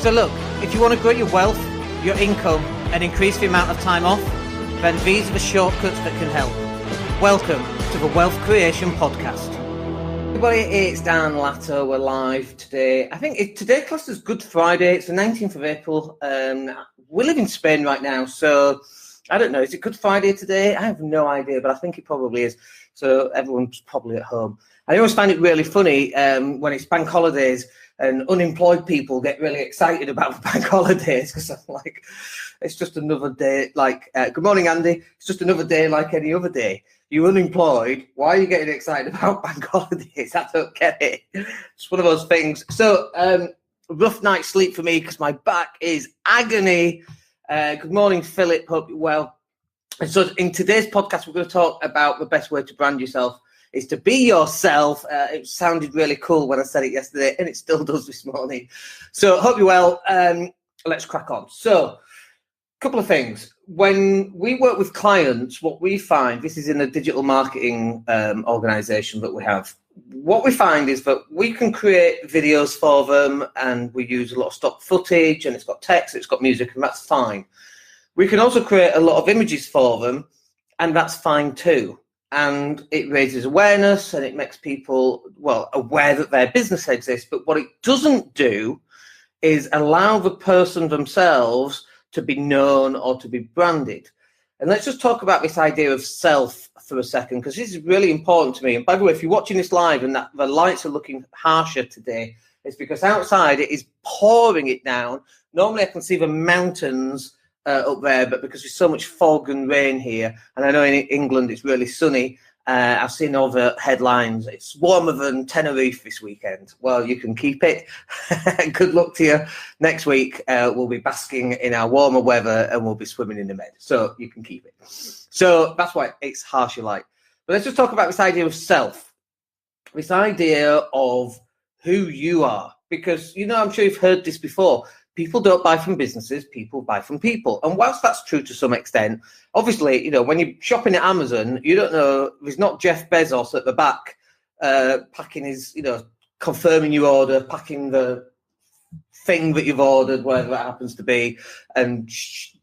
So look, if you want to grow your wealth, your income, and increase the amount of time off, then these are the shortcuts that can help. Welcome to the Wealth Creation Podcast. Everybody, it's Dan Latto. We're live today. I think today class is Good Friday. It's the 19th of April. We live in Spain right now, so I don't know. Is it Good Friday today? I have no idea, but I think it probably is. So everyone's probably at home. I always find it really funny when it's bank holidays and unemployed people get really excited about bank holidays because I'm like, it's just another day. Like, good morning, Andy. It's just another day like any other day. You're unemployed. Why are you getting excited about bank holidays? I don't get it. It's one of those things. So, rough night's sleep for me because my back is agony. Good morning, Philip. Hope you're well. And so in today's podcast, we're going to talk about the best way to brand yourself is to be yourself. It sounded really cool when I said it yesterday, and it still does this morning. So hope you're well. Let's crack on. So a couple of things. When we work with clients, what we find, this is in a digital marketing organization that we have, what we find is that we can create videos for them and we use a lot of stock footage and it's got text, it's got music, and that's fine. We can also create a lot of images for them and that's fine too. And it raises awareness and it makes people, well, aware that their business exists. But what it doesn't do is allow the person themselves to be known or to be branded. And let's just talk about this idea of self for a second, because this is really important to me. And by the way, if you're watching this live and that the lights are looking harsher today, it's because outside it is pouring it down. Normally I can see the mountains up there, but because there's so much fog and rain here, and I know in England it's really sunny, I've seen all the headlines, it's warmer than Tenerife this weekend. Well, you can keep it. Good luck to you. Next week, we'll be basking in our warmer weather and we'll be swimming in the Med. So you can keep it. So that's why it's harsher light. But let's just talk about this idea of self, this idea of who you are. Because, you know, I'm sure you've heard this before. People don't buy from businesses, people buy from people. And whilst that's true to some extent, obviously, you know, when you're shopping at Amazon, you don't know, there's not Jeff Bezos at the back packing his, you know, confirming your order, packing the thing that you've ordered, whatever that happens to be, and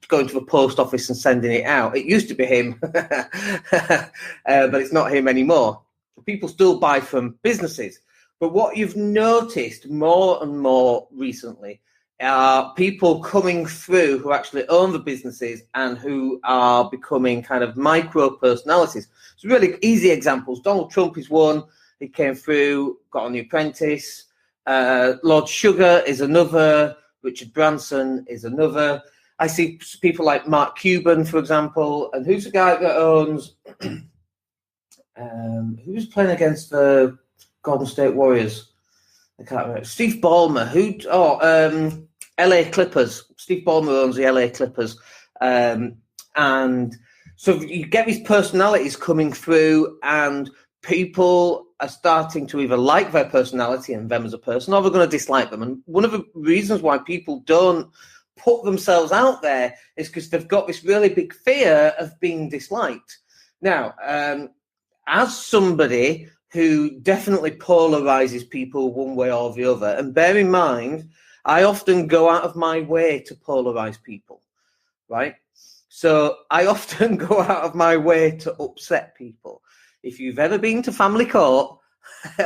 going to the post office and sending it out. It used to be him, but it's not him anymore. People still buy from businesses. But what you've noticed more and more recently are people coming through who actually own the businesses and who are becoming kind of micro personalities. So really easy examples. Donald Trump is one. He came through, got on The Apprentice. Lord Sugar is another. Richard Branson is another. I see people like Mark Cuban, for example. And who's the guy that owns... who's playing against the Golden State Warriors? I can't remember. Steve Ballmer. LA Clippers. Steve Ballmer owns the LA Clippers. And so you get these personalities coming through and people are starting to either like their personality and them as a person, or they're going to dislike them. And one of the reasons why people don't put themselves out there is because they've got this really big fear of being disliked. Now, as somebody who definitely polarizes people one way or the other, and bear in mind, I often go out of my way to polarize people, right? So I often go out of my way to upset people. If you've ever been to family court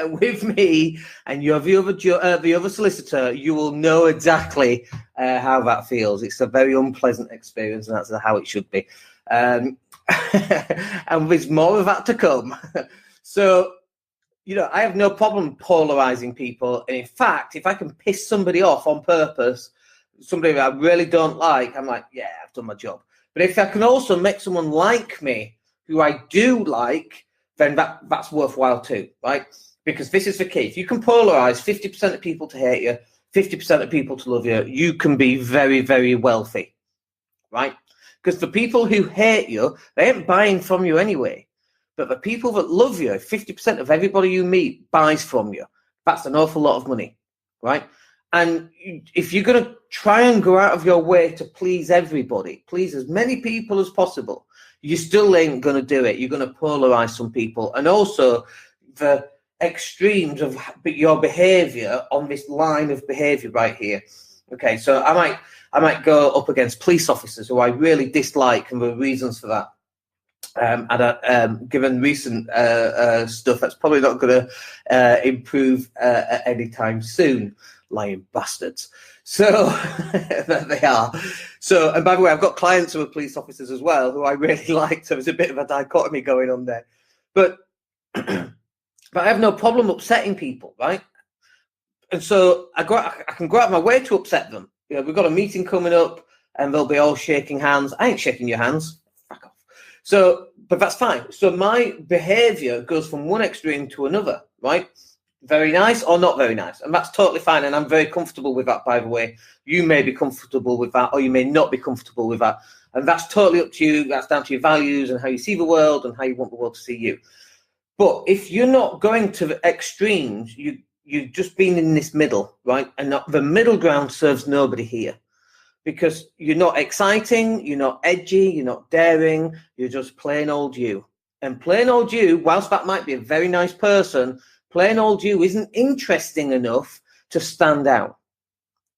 with me and you're the other solicitor, you will know exactly how that feels. It's a very unpleasant experience, and that's how it should be. And there's more of that to come. So, you know, I have no problem polarizing people. And in fact, if I can piss somebody off on purpose, somebody that I really don't like, I'm like, yeah, I've done my job. But if I can also make someone like me, who I do like, then that's worthwhile too, right? Because this is the key. If you can polarize 50% of people to hate you, 50% of people to love you, you can be very, very wealthy, right? Because the people who hate you, they ain't buying from you anyway. But the people that love you, 50% of everybody you meet buys from you. That's an awful lot of money, right? And if you're going to try and go out of your way to please everybody, please as many people as possible, you still ain't going to do it. You're going to polarize some people. And also the extremes of your behavior on this line of behavior right here. Okay, so I might go up against police officers who I really dislike, and there are reasons for that. Given recent stuff, that's probably not going to improve at any time soon. Lying bastards. So that they are. So, and by the way, I've got clients who are police officers as well, who I really like. So there's a bit of a dichotomy going on there. But but I have no problem upsetting people, right? And so I can go out of my way to upset them. You know, we've got a meeting coming up, and they'll be all shaking hands. I ain't shaking your hands. Fuck off. So, but that's fine. So my behavior goes from one extreme to another, right? Very nice or not very nice. And that's totally fine. And I'm very comfortable with that, by the way. You may be comfortable with that, or you may not be comfortable with that. And that's totally up to you. That's down to your values and how you see the world and how you want the world to see you. But if you're not going to the extremes, you've just been in this middle, right? And the middle ground serves nobody here. Because you're not exciting, you're not edgy, you're not daring, you're just plain old you. And plain old you, whilst that might be a very nice person, plain old you isn't interesting enough to stand out,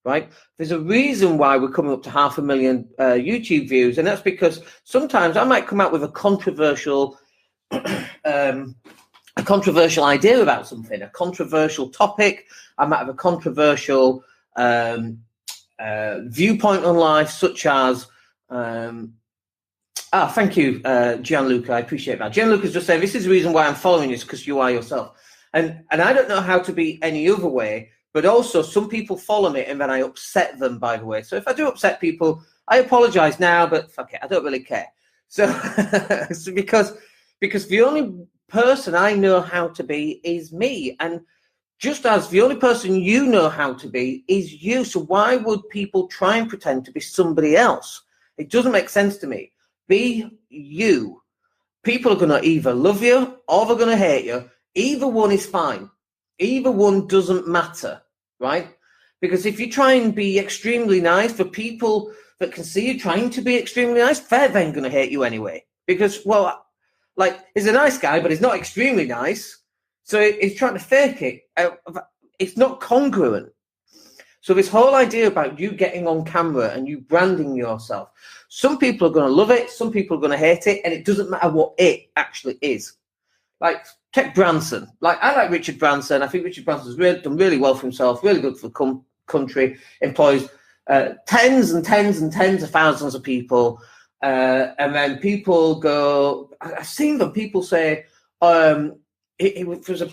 right? There's a reason why we're coming up to 500,000 YouTube views, and that's because sometimes I might come out with a controversial idea about something, a controversial topic. I might have a controversial viewpoint on life, such as thank you, Gianluca. I appreciate that. Gianluca's just saying, this is the reason why I'm following you, because you are yourself. And I don't know how to be any other way, but also some people follow me and then I upset them, by the way. So if I do upset people, I apologize now, but fuck it, I don't really care. So, so because the only person I know how to be is me. And just as the only person you know how to be is you. So why would people try and pretend to be somebody else? It doesn't make sense to me. Be you. People are going to either love you or they're going to hate you. Either one is fine. Either one doesn't matter, right? Because if you try and be extremely nice, for people that can see you trying to be extremely nice, they're then going to hate you anyway. Because, well, like, he's a nice guy, but he's not extremely nice. So he's trying to fake it. It's not congruent. So this whole idea about you getting on camera and you branding yourself, some people are going to love it, some people are going to hate it, and it doesn't matter what it actually is. Like, take Branson. Like, I like Richard Branson. I think Richard Branson's done really well for himself, really good for the country, employs tens and tens and tens of thousands of people. And then people go, I've seen them, people say, it was a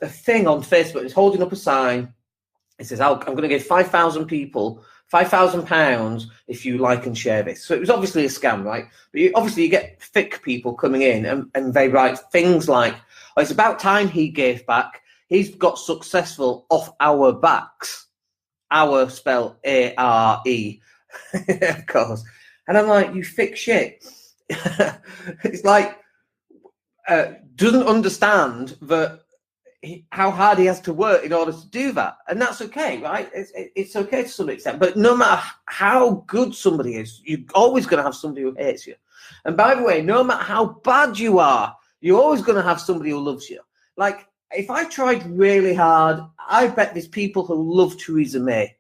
thing on Facebook. He's holding up a sign. It says, I'm going to give 5,000 people £5,000 if you like and share this. So it was obviously a scam, right? But obviously you get thick people coming in and they write things like, oh, it's about time he gave back. He's got successful off our backs. Our spell A-R-E, of course. And I'm like, you thick shit. It's like, doesn't understand that how hard he has to work in order to do that. And that's okay, right? It's okay to some extent. But no matter how good somebody is, you're always going to have somebody who hates you. And by the way, no matter how bad you are, you're always going to have somebody who loves you. Like, if I tried really hard, I bet there's people who love Theresa May.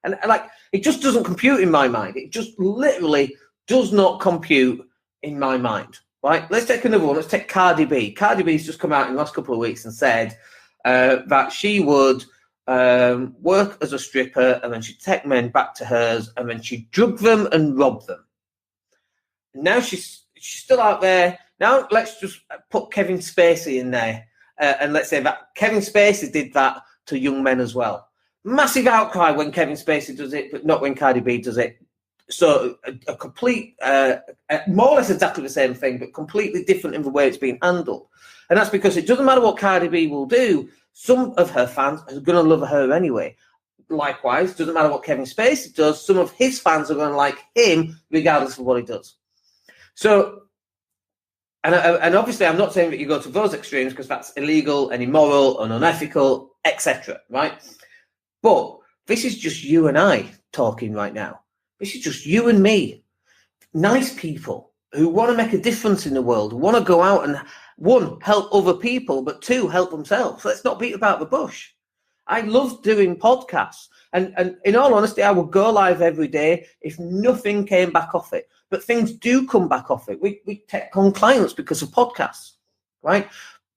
And like, it just doesn't compute in my mind. It just literally does not compute in my mind. Right, let's take another one. Let's take Cardi B. Cardi B's just come out in the last couple of weeks and said that she would work as a stripper and then she'd take men back to hers and then she'd drug them and rob them. Now she's still out there. Now let's just put Kevin Spacey in there and let's say that Kevin Spacey did that to young men as well. Massive outcry when Kevin Spacey does it, but not when Cardi B does it. So a complete, more or less exactly the same thing, but completely different in the way it's being handled. And that's because it doesn't matter what Cardi B will do. Some of her fans are going to love her anyway. Likewise, doesn't matter what Kevin Spacey does. Some of his fans are going to like him regardless of what he does. So, and obviously I'm not saying that you go to those extremes because that's illegal and immoral and unethical, etc. Right? But this is just you and I talking right now. This is just you and me, nice people who want to make a difference in the world, who want to go out and, one, help other people, but two, help themselves. Let's not beat about the bush. I love doing podcasts. And in all honesty, I would go live every day if nothing came back off it. But things do come back off it. We take on clients because of podcasts, right?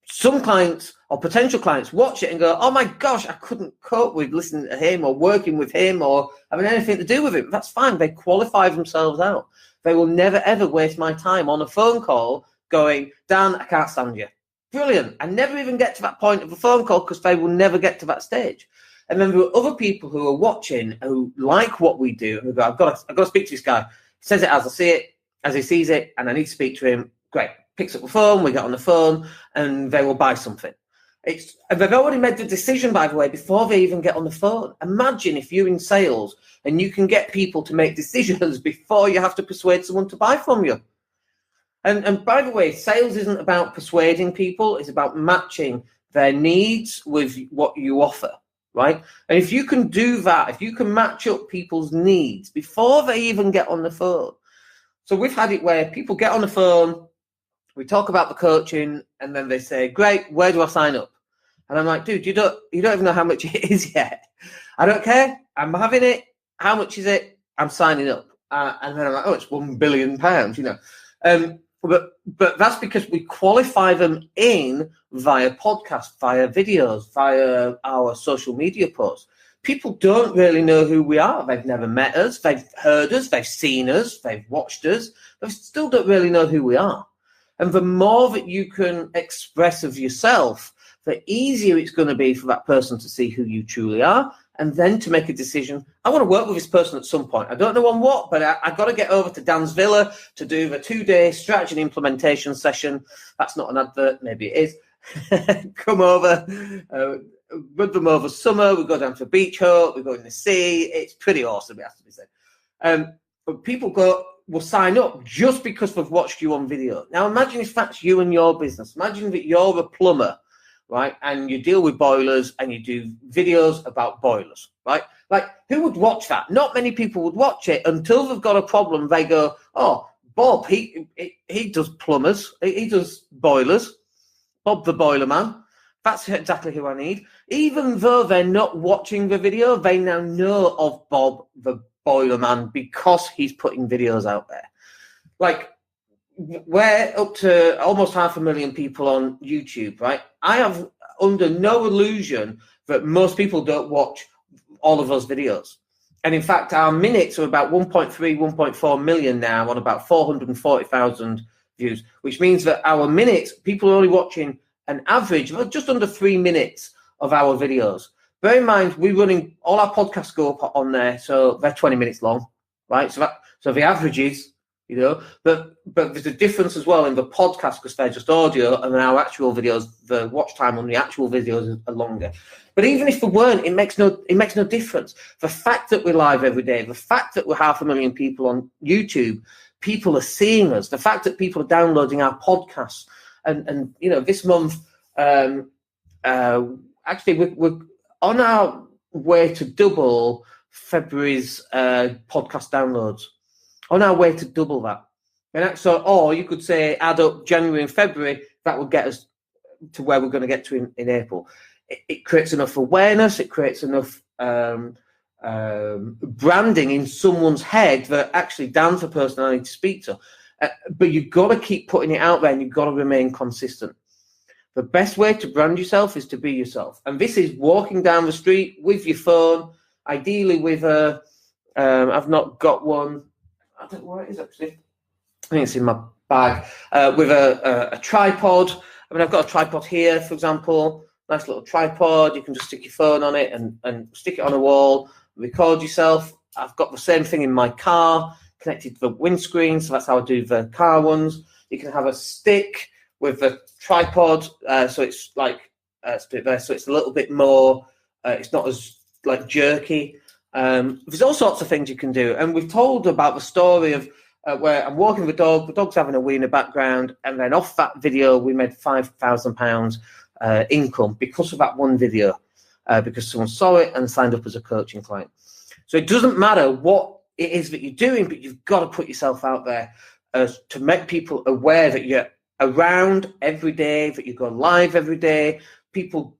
Some clients or potential clients watch it and go, oh my gosh, I couldn't cope with listening to him or working with him or having anything to do with it. That's fine. They qualify themselves out. They will never, ever waste my time on a phone call going, Dan, I can't stand you. Brilliant. I never even get to that point of a phone call because they will never get to that stage. And then there are other people who are watching who like what we do and who go, I've got to speak to this guy. He says it as I see it, as he sees it, and I need to speak to him. Great. Picks up the phone, we get on the phone, and they will buy something. They've already made the decision, by the way, before they even get on the phone. Imagine if you're in sales and you can get people to make decisions before you have to persuade someone to buy from you. And by the way, sales isn't about persuading people. It's about matching their needs with what you offer, right? And if you can do that, if you can match up people's needs before they even get on the phone. So we've had it where people get on the phone, we talk about the coaching, and then they say, great, where do I sign up? And I'm like, dude, you don't even know how much it is yet. I don't care. I'm having it. How much is it? I'm signing up. And then I'm like, oh, it's £1 billion, you know. But that's because we qualify them in via podcasts, via videos, via our social media posts. People don't really know who we are. They've never met us. They've heard us. They've seen us. They've watched us. They still don't really know who we are. And the more that you can express of yourself, the easier it's going to be for that person to see who you truly are and then to make a decision. I want to work with this person at some point. I don't know on what, but I've got to get over to Dan's Villa to do the 2-day strategy and implementation session. That's not an advert. Maybe it is. Come over, run them over summer. We go down to a beach hut. We go in the sea. It's pretty awesome, it has to be said. But people will sign up just because they've watched you on video. Now, imagine if that's you and your business. Imagine that you're a plumber, right? And you deal with boilers and you do videos about boilers, right? Like, who would watch that? Not many people would watch it until they've got a problem. They go, oh, Bob, he does plumbers. He does boilers. Bob the boiler man. That's exactly who I need. Even though they're not watching the video, they now know of Bob the boiler man because he's putting videos out there. Like, we're up to almost 500,000 people on YouTube, right? I have under no illusion that most people don't watch all of those videos. And in fact, our minutes are about 1.3, 1.4 million now on about 440,000 views, which means that our minutes, people are only watching an average of just under 3 minutes of our videos. Bear in mind, we're running all our podcasts go up on there, so they're 20 minutes long, right? So the average is, you know, but there's a difference as well in the podcast because they're just audio, and then our actual videos, the watch time on the actual videos are longer. But even if they weren't, it makes no difference. The fact that we're live every day, the fact that we're 500,000 people on YouTube, people are seeing us. The fact that people are downloading our podcasts, and you know, this month, actually we're on our way to double February's podcast downloads. On our way to double that. And so, or you could say add up January and February, that would get us to where we're going to get to in April. It creates enough awareness, it creates enough branding in someone's head that actually Dan's the person I need to speak to. But you've got to keep putting it out there and you've got to remain consistent. The best way to brand yourself is to be yourself. And this is walking down the street with your phone, ideally with a, I've not got one, I don't know where it is actually. I think it's in my bag, with a tripod. I mean, I've got a tripod here, for example, nice little tripod. You can just stick your phone on it and stick it on a wall, record yourself. I've got the same thing in my car, connected to the windscreen, so that's how I do the car ones. You can have a stick with a tripod, so it's like so it's a little bit more. It's not as like jerky. There's all sorts of things you can do, and we've told about the story of where I'm walking the dog's having a wee in the background, and then off that video we made £5,000 income because of that one video, because someone saw it and signed up as a coaching client. So it doesn't matter what it is that you're doing, but you've got to put yourself out there to make people aware that you're around every day, that you go live every day. People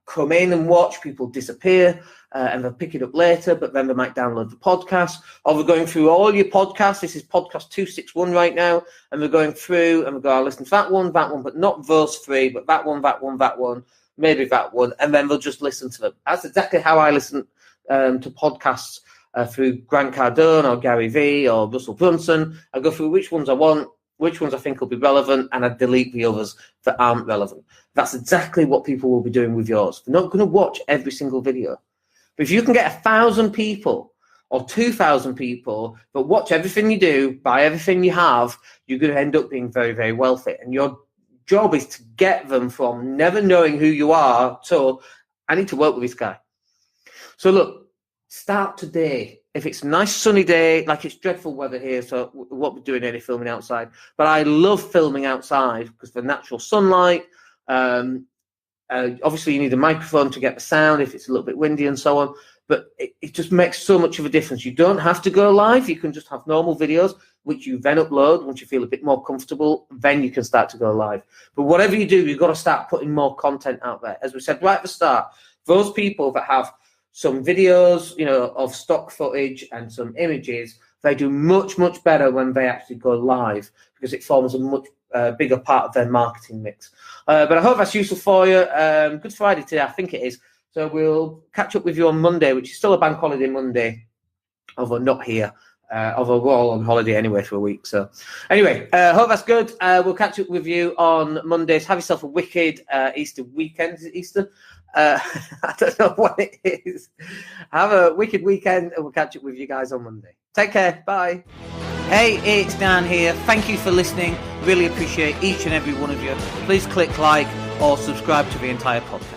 come in and watch, people disappear, and they'll pick it up later, but then they might download the podcast, or they're going through all your podcasts. This is podcast 261 right now, and they're going through and they go, I'll listen to that one, but not those three, but that one, maybe that one, and then they'll just listen to them. That's exactly how I listen to podcasts through Grant Cardone or Gary Vee or Russell Brunson. I go through which ones I want, which ones I think will be relevant, and I delete the others that aren't relevant. That's exactly what people will be doing with yours. They're not going to watch every single video. But if you can get 1,000 people or 2,000 people that watch everything you do, buy everything you have, you're going to end up being very, very wealthy. And your job is to get them from never knowing who you are to, I need to work with this guy. So look, start today. If it's a nice sunny day, like it's dreadful weather here, so we won't be doing any filming outside. But I love filming outside because the natural sunlight. Obviously, you need a microphone to get the sound if it's a little bit windy and so on. But it just makes so much of a difference. You don't have to go live. You can just have normal videos, which you then upload. Once you feel a bit more comfortable, then you can start to go live. But whatever you do, you've got to start putting more content out there. As we said right at the start, those people that have some videos, of stock footage and some images, they do much, much better when they actually go live because it forms a much bigger part of their marketing mix. But I hope that's useful for you. Good Friday today, I think it is. So we'll catch up with you on Monday, which is still a bank holiday Monday, although not here. Although we're all on holiday anyway for a week. So anyway, hope that's good. We'll catch up with you on Mondays. Have yourself a wicked Easter weekend. Is it Easter? I don't know what it is. Have a wicked weekend, and we'll catch up with you guys on Monday. Take care. Bye. Hey, it's Dan here. Thank you for listening. Really appreciate each and every one of you. Please click like or subscribe to the entire podcast.